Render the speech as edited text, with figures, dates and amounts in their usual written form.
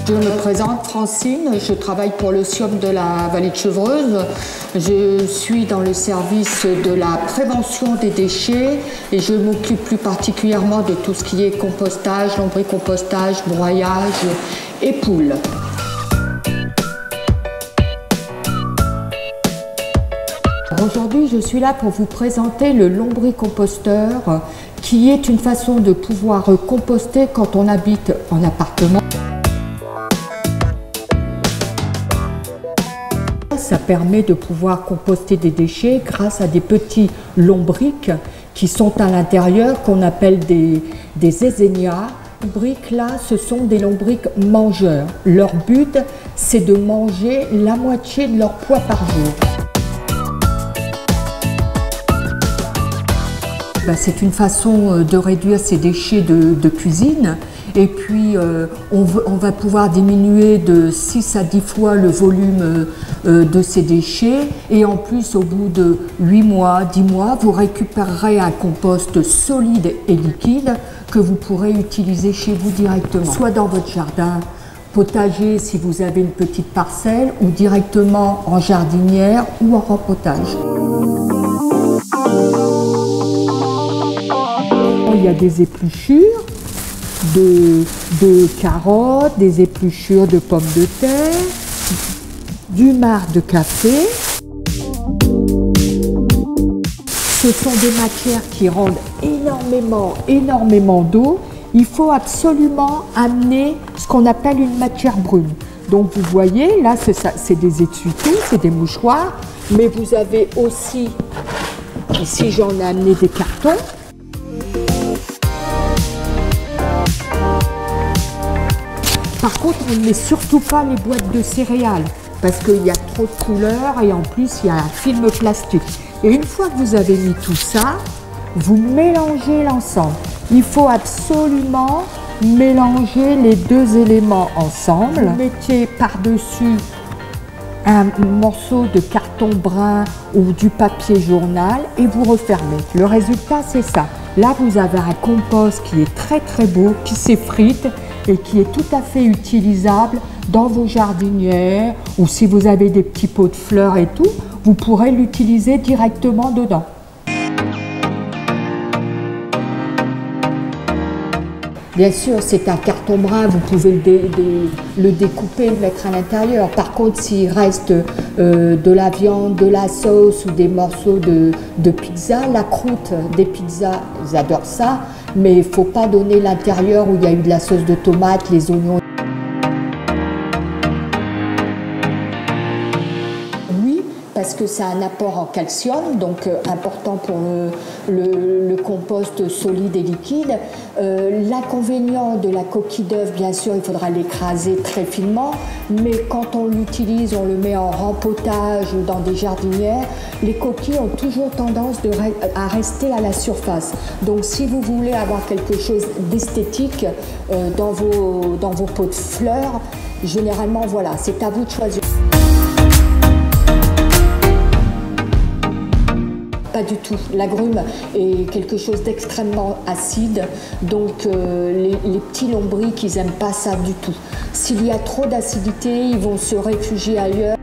Je me présente Francine, je travaille pour le SIOM de la Vallée de Chevreuse. Je suis dans le service de la prévention des déchets et je m'occupe plus particulièrement de tout ce qui est compostage, lombricompostage, broyage et poules. Aujourd'hui, je suis là pour vous présenter le lombricomposteur qui est une façon de pouvoir composter quand on habite en appartement. Ça permet de pouvoir composter des déchets grâce à des petits lombrics qui sont à l'intérieur, qu'on appelle des Eisenia. Les lombrics là, ce sont des lombrics mangeurs. Leur but, c'est de manger la moitié de leur poids par jour. C'est une façon de réduire ces déchets de cuisine et puis on va pouvoir diminuer de 6 à 10 fois le volume de ces déchets et en plus au bout de 8 mois, 10 mois, vous récupérerez un compost solide et liquide que vous pourrez utiliser chez vous directement, soit dans votre jardin, potager si vous avez une petite parcelle ou directement en jardinière ou en rempotage. Il y a des épluchures de carottes, des épluchures de pommes de terre, du marc de café. Ce sont des matières qui rendent énormément d'eau. Il faut absolument amener ce qu'on appelle une matière brune. Donc vous voyez, là c'est des essuie-tout, c'est des mouchoirs, mais vous avez aussi, ici j'en ai amené des cartons. Par contre, on ne met surtout pas les boîtes de céréales parce qu'il y a trop de couleurs et en plus il y a un film plastique. Et une fois que vous avez mis tout ça, vous mélangez l'ensemble. Il faut absolument mélanger les deux éléments ensemble. Vous mettez par-dessus un morceau de carton brun ou du papier journal et vous refermez. Le résultat, c'est ça. Là, vous avez un compost qui est très beau, qui s'effrite et qui est tout à fait utilisable dans vos jardinières ou si vous avez des petits pots de fleurs et tout, vous pourrez l'utiliser directement dedans. Bien sûr, c'est un carton brun, vous pouvez le découper, le mettre à l'intérieur. Par contre, s'il reste de la viande, de la sauce ou des morceaux de pizza, la croûte des pizzas, ils adorent ça, mais il ne faut pas donner l'intérieur où il y a eu de la sauce de tomate, les oignons. Oui, parce que c'est un apport en calcium, donc important pour le compost solide et liquide. L'inconvénient de la coquille d'œuf, bien sûr, il faudra l'écraser très finement, mais quand on l'utilise, on le met en rempotage ou dans des jardinières, les coquilles ont toujours tendance à rester à la surface. Donc si vous voulez avoir quelque chose d'esthétique dans vos pots de fleurs, généralement, voilà, c'est à vous de choisir. Pas du tout. L'agrume est quelque chose d'extrêmement acide, donc les petits lombrics, ils n'aiment pas ça du tout. S'il y a trop d'acidité, ils vont se réfugier ailleurs.